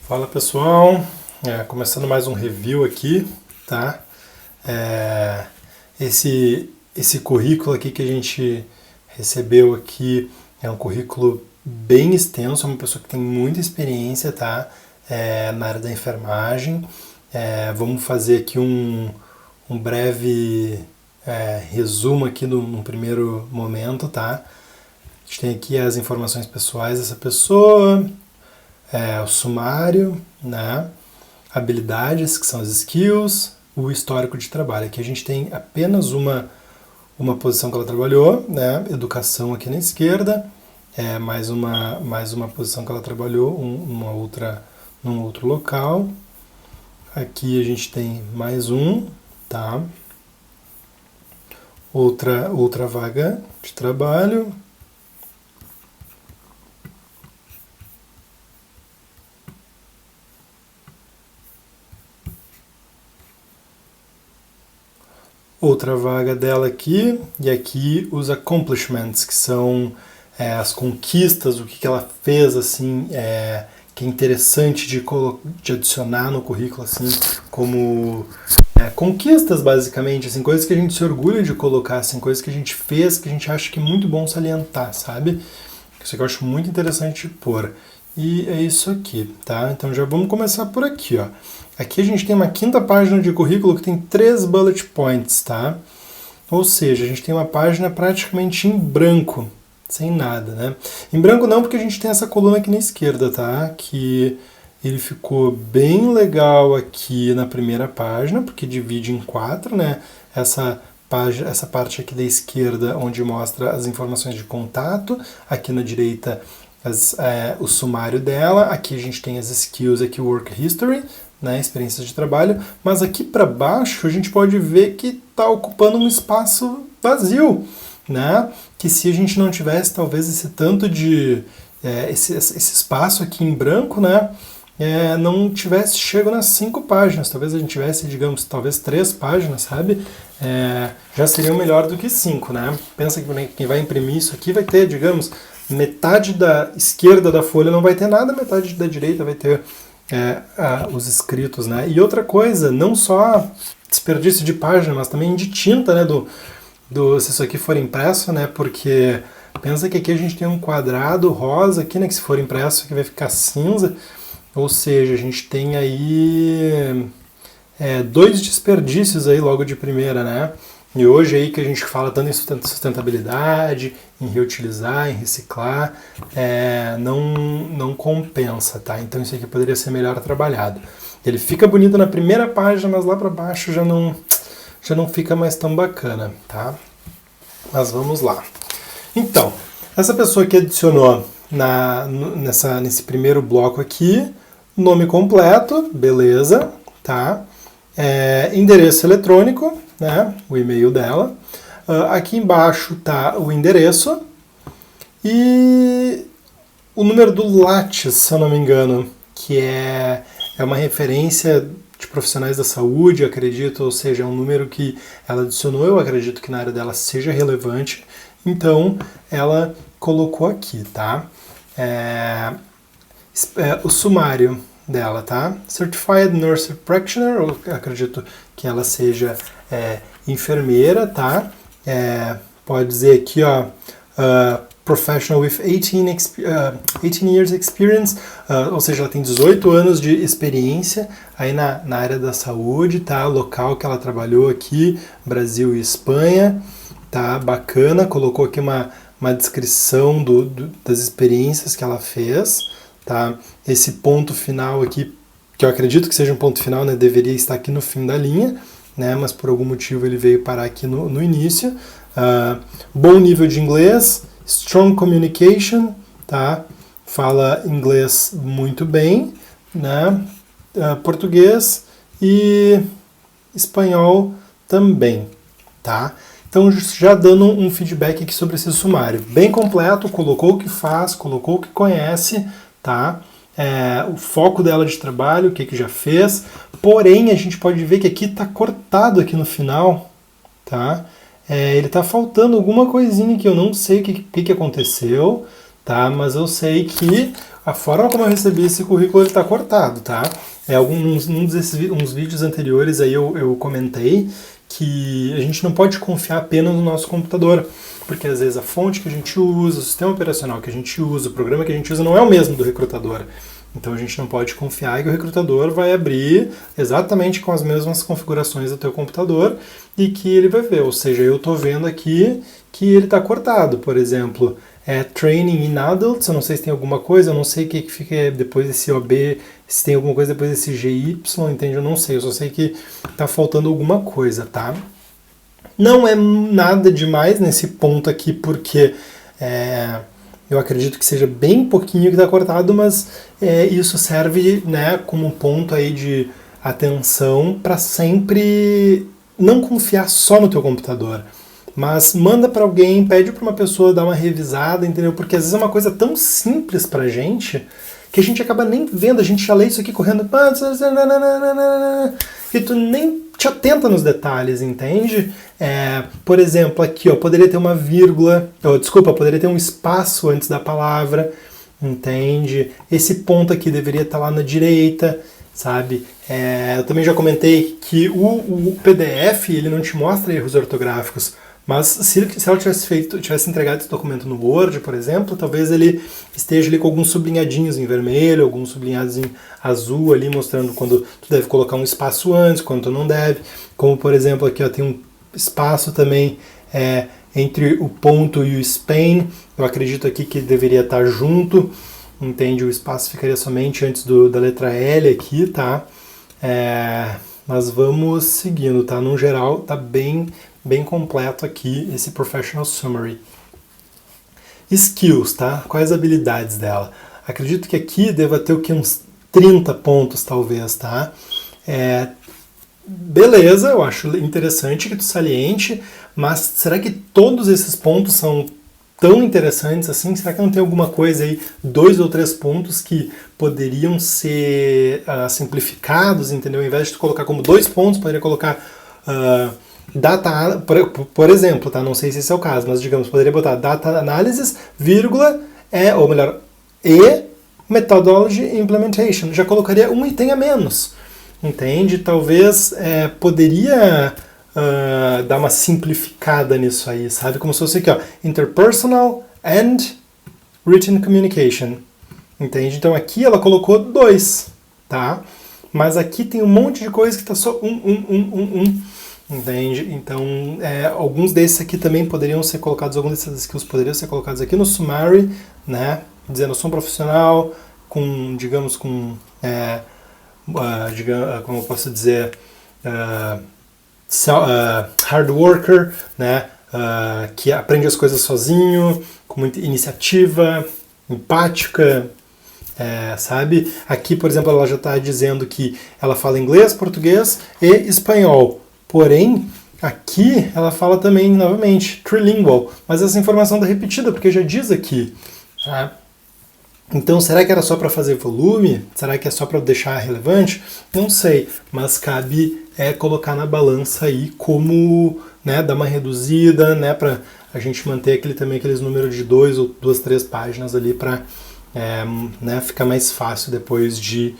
Fala pessoal, começando mais um review aqui, tá? Esse currículo aqui que a gente recebeu aqui é um currículo bem extenso, é uma pessoa que tem muita experiência, tá? Na área da enfermagem. Vamos fazer aqui um breve resumo aqui num primeiro momento, tá? A gente tem aqui as informações pessoais dessa pessoa, o sumário, né? Habilidades, que são as skills, o histórico de trabalho. Aqui a gente tem apenas uma posição que ela trabalhou, né? Educação aqui na esquerda, mais uma posição que ela trabalhou, num outro local. Aqui a gente tem mais um, tá? Outra vaga de trabalho. Outra vaga dela aqui, e aqui os accomplishments, que são as conquistas, o que ela fez, assim, que é interessante de adicionar no currículo, assim, como conquistas, basicamente, assim, coisas que a gente se orgulha de colocar, assim, coisas que a gente fez, que a gente acha que é muito bom salientar, sabe? Isso aqui eu acho muito interessante de pôr. E é isso aqui, tá? Então já vamos começar por aqui, ó. Aqui a gente tem uma quinta página de currículo que tem 3 bullet points, tá? Ou seja, a gente tem uma página praticamente em branco, sem nada, né? Em branco não, porque a gente tem essa coluna aqui na esquerda, tá? Que ele ficou bem legal aqui na primeira página, porque divide em 4, né? Essa parte aqui da esquerda, onde mostra as informações de contato, aqui na direita o sumário dela, aqui a gente tem as skills, aqui o work history, né, experiências de trabalho, mas aqui para baixo a gente pode ver que está ocupando um espaço vazio, né, que se a gente não tivesse talvez esse tanto de esse espaço aqui em branco, né, não tivesse chego nas 5 páginas, talvez a gente tivesse, digamos, talvez 3 páginas, sabe, já seria melhor do que 5, né, pensa que quem vai imprimir isso aqui vai ter, digamos, metade da esquerda da folha não vai ter nada, metade da direita vai ter os escritos, né? E outra coisa, não só desperdício de página, mas também de tinta, né? Se isso aqui for impresso, né? Porque pensa que aqui a gente tem um quadrado rosa aqui, né? Que se for impresso aqui vai ficar cinza, ou seja, a gente tem aí 2 desperdícios aí logo de primeira, né? E hoje aí que a gente fala tanto em sustentabilidade, em reutilizar, em reciclar, não compensa, tá? Então isso aqui poderia ser melhor trabalhado. Ele fica bonito na primeira página, mas lá para baixo já não fica mais tão bacana, tá? Mas vamos lá. Então, essa pessoa que adicionou nesse primeiro bloco aqui, nome completo, beleza, tá? Endereço eletrônico, né, o e-mail dela. Aqui embaixo está o endereço e o número do Lattes, se eu não me engano, que é uma referência de profissionais da saúde, acredito, ou seja, é um número que ela adicionou, eu acredito que na área dela seja relevante, então ela colocou aqui, tá? O sumário dela, tá? Certified Nurse Practitioner, eu acredito que ela seja enfermeira, tá? Pode dizer aqui, ó, professional with 18 years experience, ou seja, ela tem 18 anos de experiência aí na área da saúde, tá? Local que ela trabalhou aqui, Brasil e Espanha, tá? Bacana, colocou aqui uma descrição das experiências que ela fez, tá? Esse ponto final aqui, que eu acredito que seja um ponto final, né? Deveria estar aqui no fim da linha, né? Mas por algum motivo ele veio parar aqui no início. Bom nível de inglês, strong communication, tá? Fala inglês muito bem, né? Português e espanhol também, tá? Então, já dando um feedback aqui sobre esse sumário. Bem completo, colocou o que faz, colocou o que conhece, tá? O foco dela de trabalho, o que já fez. Porém, a gente pode ver que aqui está cortado aqui no final, tá? Ele está faltando alguma coisinha que eu não sei o que aconteceu, tá? Mas eu sei que a forma como eu recebi esse currículo está cortado, tá? Uns vídeos anteriores aí eu comentei que a gente não pode confiar apenas no nosso computador, porque às vezes a fonte que a gente usa, o sistema operacional que a gente usa, o programa que a gente usa não é o mesmo do recrutador. Então a gente não pode confiar que o recrutador vai abrir exatamente com as mesmas configurações do teu computador e que ele vai ver. Ou seja, eu estou vendo aqui que ele está cortado, por exemplo, Training in Adults, eu não sei se tem alguma coisa, eu não sei o que fica depois desse OB, se tem alguma coisa depois desse GY, entende? Eu não sei, eu só sei que está faltando alguma coisa, tá? Não é nada demais nesse ponto aqui, porque eu acredito que seja bem pouquinho que está cortado, mas isso serve, né, como um ponto aí de atenção para sempre não confiar só no teu computador. Mas manda para alguém, pede para uma pessoa dar uma revisada, entendeu? Porque às vezes é uma coisa tão simples pra gente que a gente acaba nem vendo, a gente já lê isso aqui correndo e tu nem te atenta nos detalhes, entende? Por exemplo, aqui, ó, poderia ter uma vírgula, poderia ter um espaço antes da palavra, entende? Esse ponto aqui deveria estar lá na direita, sabe? Eu também já comentei que o PDF ele não te mostra erros ortográficos, mas se ela tivesse entregado esse documento no Word, por exemplo, talvez ele esteja ali com alguns sublinhadinhos em vermelho, alguns sublinhados em azul ali, mostrando quando tu deve colocar um espaço antes, quando tu não deve. Como, por exemplo, aqui ó, tem um espaço também entre o ponto e o span. Eu acredito aqui que deveria estar junto, entende? O espaço ficaria somente antes da letra L aqui, tá? Mas vamos seguindo, tá? No geral, tá bem completo aqui esse Professional Summary. Skills, tá? Quais habilidades dela? Acredito que aqui deva ter o que? Uns 30 pontos, talvez, tá? Beleza, eu acho interessante que tu saliente, mas será que todos esses pontos são tão interessantes assim? Será que não tem alguma coisa aí, 2 ou 3 pontos que poderiam ser simplificados, entendeu? Ao invés de tu colocar como 2 pontos, poderia colocar data, por exemplo, tá? Não sei se esse é o caso, mas digamos, poderia botar data analysis, vírgula, ou melhor, e methodology implementation. Já colocaria um item a menos, entende? Talvez poderia dar uma simplificada nisso aí, sabe? Como se fosse aqui, ó, interpersonal and written communication, entende? Então aqui ela colocou 2, tá? Mas aqui tem um monte de coisa que tá só entende? Então, alguns desses aqui também poderiam ser colocados, alguns desses skills poderiam ser colocados aqui no summary, né? Dizendo, eu sou um profissional com, digamos, como eu posso dizer, hard worker, né? Que aprende as coisas sozinho, com muita iniciativa, empática, sabe? Aqui, por exemplo, ela já está dizendo que ela fala inglês, português e espanhol. Porém, aqui ela fala também, novamente, trilingual. Mas essa informação está repetida, porque já diz aqui. Tá? Então, será que era só para fazer volume? Será que é só para deixar relevante? Não sei, mas cabe colocar na balança aí como, né, dar uma reduzida, né, para a gente manter aqueles números de 2 ou 2, 3 páginas ali para né, ficar mais fácil depois de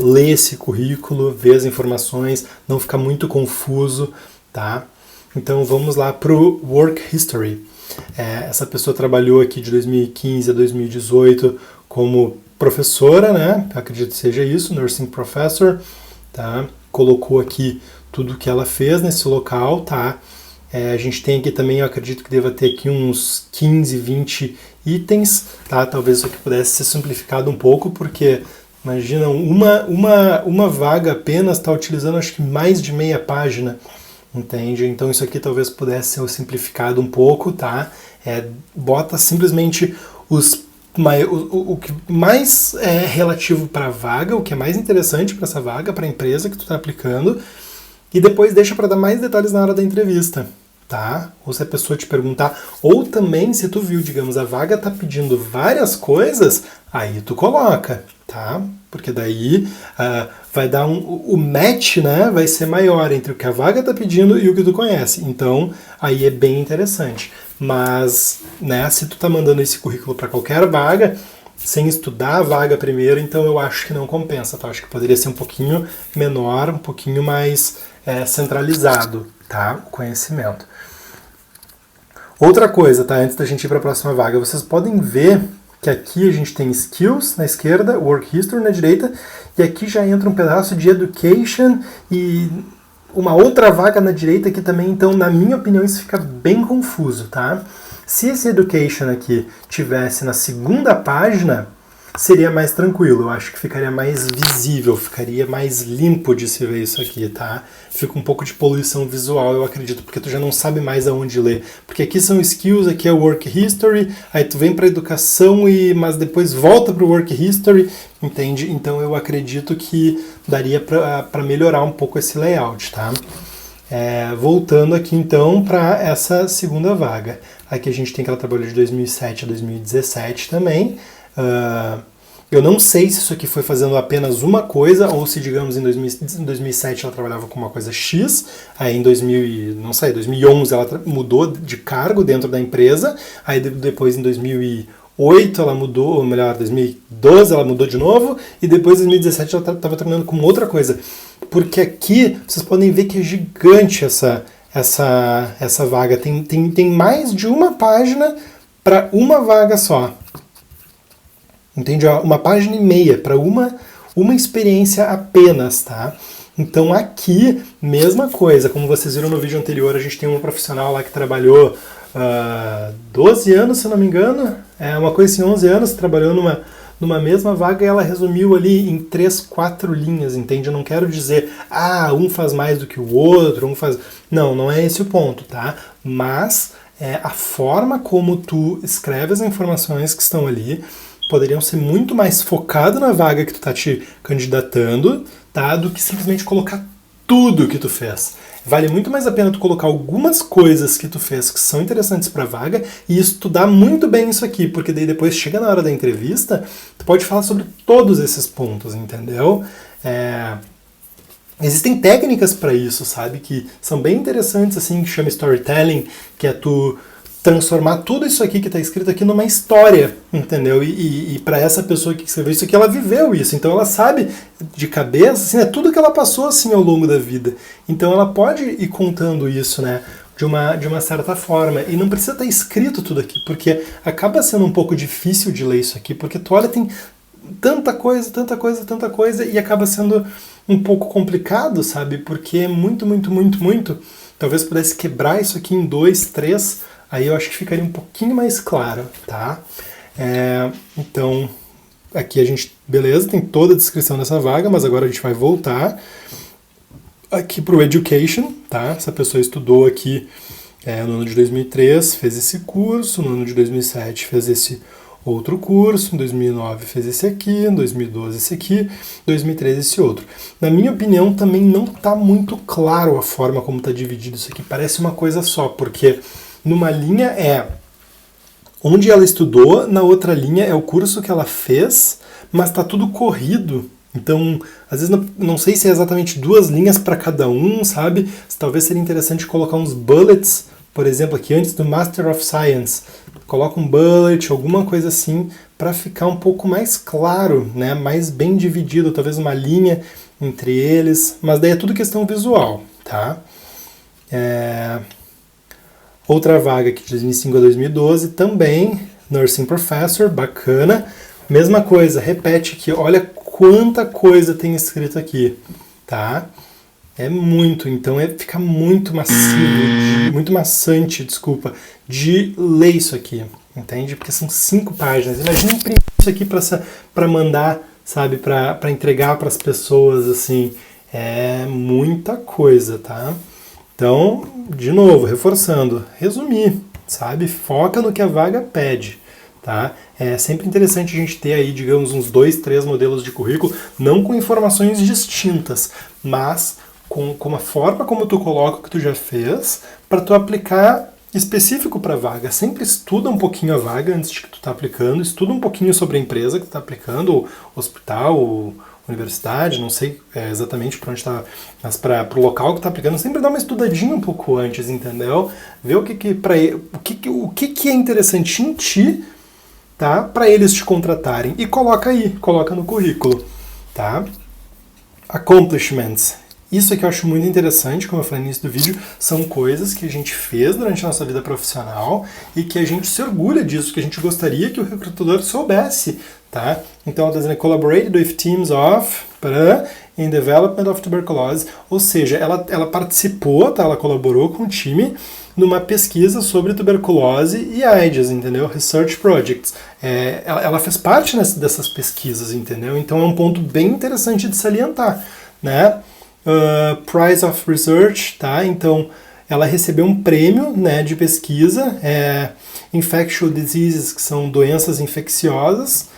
ler esse currículo, ver as informações, não ficar muito confuso, tá? Então vamos lá para o Work History. Essa pessoa trabalhou aqui de 2015 a 2018 como professora, né? Acredito que seja isso, Nursing Professor, tá? Colocou aqui tudo que ela fez nesse local, tá? A gente tem aqui também, eu acredito que deva ter aqui uns 15, 20 itens, tá? Talvez isso aqui pudesse ser simplificado um pouco, porque imagina, uma vaga apenas está utilizando acho que mais de meia página, entende? Então isso aqui talvez pudesse ser simplificado um pouco, tá? Bota simplesmente o que mais é relativo para a vaga, o que é mais interessante para essa vaga, para a empresa que tu está aplicando, e depois deixa para dar mais detalhes na hora da entrevista, tá? Ou se a pessoa te perguntar, ou também se tu viu, digamos, a vaga tá pedindo várias coisas, aí tu coloca, tá? porque daí vai dar o match, né, vai ser maior entre o que a vaga está pedindo e o que tu conhece. Então, aí é bem interessante. Mas, né, se tu tá mandando esse currículo para qualquer vaga, sem estudar a vaga primeiro, então eu acho que não compensa, tá? Eu acho que poderia ser um pouquinho menor, um pouquinho mais centralizado, tá? O conhecimento. Outra coisa, tá? Antes da gente ir para a próxima vaga, vocês podem ver que aqui a gente tem Skills na esquerda, Work History na direita, e aqui já entra um pedaço de Education e uma outra vaga na direita que também, então, na minha opinião, isso fica bem confuso, tá? Se esse Education aqui tivesse na segunda página, seria mais tranquilo, eu acho que ficaria mais visível, ficaria mais limpo de se ver isso aqui, tá? Fica um pouco de poluição visual, eu acredito, porque tu já não sabe mais aonde ler. Porque aqui são skills, aqui é work history, aí tu vem para educação, mas depois volta para o work history, entende? Então eu acredito que daria para melhorar um pouco esse layout, tá? Voltando aqui então para essa segunda vaga. Aqui a gente tem que ela trabalhou de 2007 a 2017 também. Eu não sei se isso aqui foi fazendo apenas uma coisa ou se, digamos, em 2007 ela trabalhava com uma coisa X, aí em 2011 ela mudou de cargo dentro da empresa, aí depois em 2008 ela mudou, ou melhor, 2012 ela mudou de novo, e depois em 2017 ela estava trabalhando com outra coisa. Porque aqui vocês podem ver que é gigante essa vaga, tem mais de uma página para uma vaga só. Entende? Uma página e meia para uma experiência apenas, tá? Então aqui, mesma coisa, como vocês viram no vídeo anterior, a gente tem uma profissional lá que trabalhou 12 anos, se não me engano, uma coisa assim, 11 anos, trabalhou numa mesma vaga e ela resumiu ali em 3, 4 linhas, entende? Eu não quero dizer, um faz mais do que o outro, um faz... Não é esse o ponto, tá? Mas a forma como tu escreve as informações que estão ali poderiam ser muito mais focado na vaga que tu tá te candidatando, tá? Do que simplesmente colocar tudo que tu fez. Vale muito mais a pena tu colocar algumas coisas que tu fez que são interessantes para a vaga e estudar muito bem isso aqui, porque daí depois chega na hora da entrevista, tu pode falar sobre todos esses pontos, entendeu? Existem técnicas para isso, sabe? Que são bem interessantes, assim, que chama storytelling, que é tu transformar tudo isso aqui que está escrito aqui numa história, entendeu? E para essa pessoa que escreveu isso aqui, ela viveu isso, então ela sabe de cabeça, assim, tudo que ela passou assim ao longo da vida. Então ela pode ir contando isso, né? De uma certa forma. E não precisa estar escrito tudo aqui, porque acaba sendo um pouco difícil de ler isso aqui, porque tu olha, tem tanta coisa, e acaba sendo um pouco complicado, sabe? Porque é muito. Talvez pudesse quebrar isso aqui em 2, 3, aí eu acho que ficaria um pouquinho mais claro, tá? Então, aqui a gente, beleza, tem toda a descrição dessa vaga, mas agora a gente vai voltar aqui para o Education, tá? Essa pessoa estudou aqui no ano de 2003, fez esse curso, no ano de 2007 fez esse outro curso, em 2009 fez esse aqui, em 2012 esse aqui, em 2013 esse outro. Na minha opinião, também não está muito claro a forma como está dividido isso aqui, parece uma coisa só, porque numa linha é onde ela estudou, na outra linha é o curso que ela fez, mas está tudo corrido. Então, às vezes não sei se é exatamente 2 linhas para cada um, sabe? Talvez seria interessante colocar uns bullets, por exemplo, aqui antes do Master of Science. Coloca um bullet, alguma coisa assim, para ficar um pouco mais claro, né? Mais bem dividido, talvez uma linha entre eles, mas daí é tudo questão visual, tá? Outra vaga aqui de 2005 a 2012, também Nursing Professor, bacana. Mesma coisa, repete aqui, olha quanta coisa tem escrito aqui, tá? É muito, então fica muito massivo, muito maçante, de ler isso aqui, entende? Porque são 5 páginas. Imagina imprimir isso aqui para mandar, sabe, para entregar para as pessoas, assim, é muita coisa, tá? Então, de novo, reforçando, resumir, sabe? Foca no que a vaga pede, tá? É sempre interessante a gente ter aí, digamos, uns 2, 3 modelos de currículo, não com informações distintas, mas com a forma como tu coloca o que tu já fez, para tu aplicar específico para a vaga. Sempre estuda um pouquinho a vaga antes de que tu tá aplicando, estuda um pouquinho sobre a empresa que tu tá aplicando, ou hospital, ou universidade, não sei exatamente para onde está, mas para o local que está aplicando, sempre dá uma estudadinha um pouco antes, entendeu? Ver o que é interessante em ti, tá? Para eles te contratarem, e coloca no currículo, tá? Accomplishments. Isso aqui eu acho muito interessante, como eu falei no início do vídeo, são coisas que a gente fez durante a nossa vida profissional e que a gente se orgulha disso, que a gente gostaria que o recrutador soubesse, tá? Então, ela está dizendo, collaborated with teams of in development of tuberculosis, ou seja, ela participou, tá? Ela colaborou com o time numa pesquisa sobre tuberculose e AIDS, entendeu? Research projects. Ela fez parte dessas pesquisas, entendeu? Então é um ponto bem interessante de salientar, né? Prize of Research, tá? Então ela recebeu um prêmio, né, de pesquisa, infectious diseases, que são doenças infecciosas,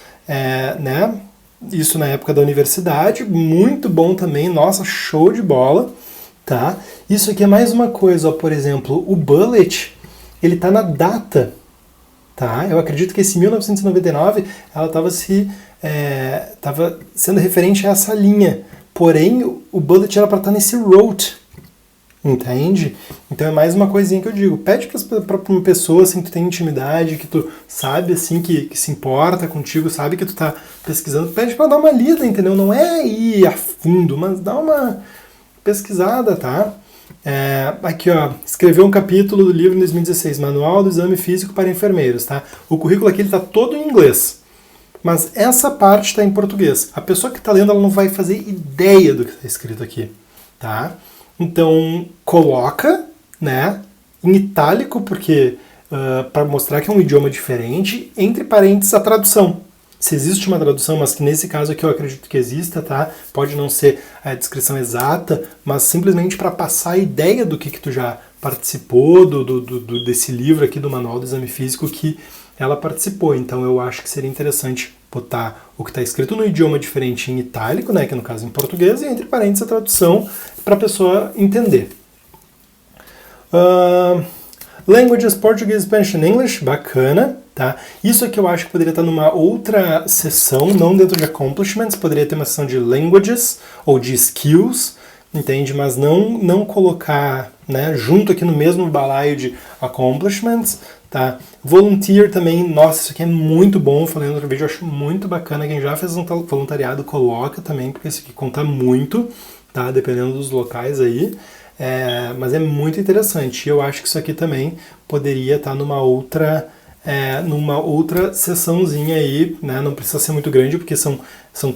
né? Isso na época da universidade, muito bom também, nossa, show de bola, tá? Isso aqui é mais uma coisa, ó, por exemplo, o bullet, ele tá na data, tá? Eu acredito que esse 1999, ela estava sendo referente a essa linha, porém o bullet era para estar nesse wrote, entende? Então é mais uma coisinha que eu digo, pede para uma pessoa assim, que tu tem intimidade, que tu sabe assim, que se importa contigo, sabe que tu tá pesquisando, pede para dar uma lida, entendeu? Não é ir a fundo, mas dá uma pesquisada, tá? Aqui, ó, escreveu um capítulo do livro em 2016, Manual do Exame Físico para Enfermeiros, tá? O currículo aqui ele tá todo em inglês, mas essa parte está em português. A pessoa que está lendo, ela não vai fazer ideia do que está escrito aqui, tá? Então, coloca, né, em itálico, porque para mostrar que é um idioma diferente, entre parênteses a tradução. Se existe uma tradução, mas que nesse caso aqui eu acredito que exista, tá? Pode não ser a descrição exata, mas simplesmente para passar a ideia do que tu já participou, desse livro aqui do Manual do Exame Físico que ela participou. Então eu acho que seria interessante botar o que está escrito no idioma diferente em itálico, né, que no caso em português, e entre parênteses a tradução para a pessoa entender. Languages, Portuguese, Spanish and English, bacana, tá? Isso aqui eu acho que poderia estar numa outra seção, não dentro de accomplishments, poderia ter uma seção de languages ou de skills, entende? Mas não colocar, né, junto aqui no mesmo balaio de accomplishments, tá? Volunteer também, nossa, isso aqui é muito bom, falei no outro vídeo, eu acho muito bacana, quem já fez um voluntariado coloca também, porque isso aqui conta muito, tá? Dependendo dos locais aí. Mas é muito interessante. Eu acho que isso aqui também poderia estar numa outra sessãozinha aí, né? Não precisa ser muito grande, porque são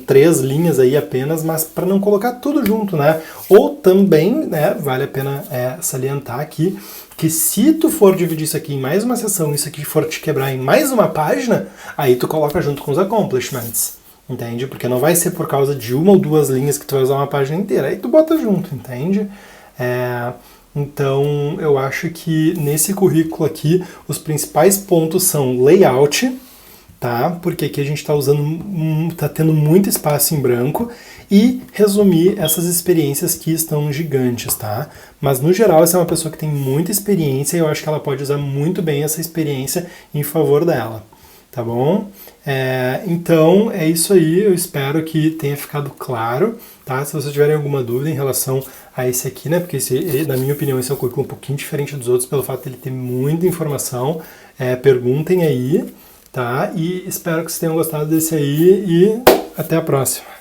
3 linhas aí apenas, mas para não colocar tudo junto, né? Ou também, né, vale a pena salientar aqui, que se tu for dividir isso aqui em mais uma sessão, e isso aqui for te quebrar em mais uma página, aí tu coloca junto com os accomplishments, entende? Porque não vai ser por causa de 1 ou 2 linhas que tu vai usar uma página inteira, aí tu bota junto, entende? Então eu acho que nesse currículo aqui os principais pontos são layout, tá? Porque aqui a gente está tá tendo muito espaço em branco, e resumir essas experiências que estão gigantes, tá? Mas no geral essa é uma pessoa que tem muita experiência e eu acho que ela pode usar muito bem essa experiência em favor dela, tá bom? Então é isso aí, eu espero que tenha ficado claro, tá? Se vocês tiverem alguma dúvida em relação a esse aqui, né? Porque na minha opinião esse é um currículo um pouquinho diferente dos outros pelo fato de ele ter muita informação, perguntem aí, tá? E espero que vocês tenham gostado desse aí e até a próxima.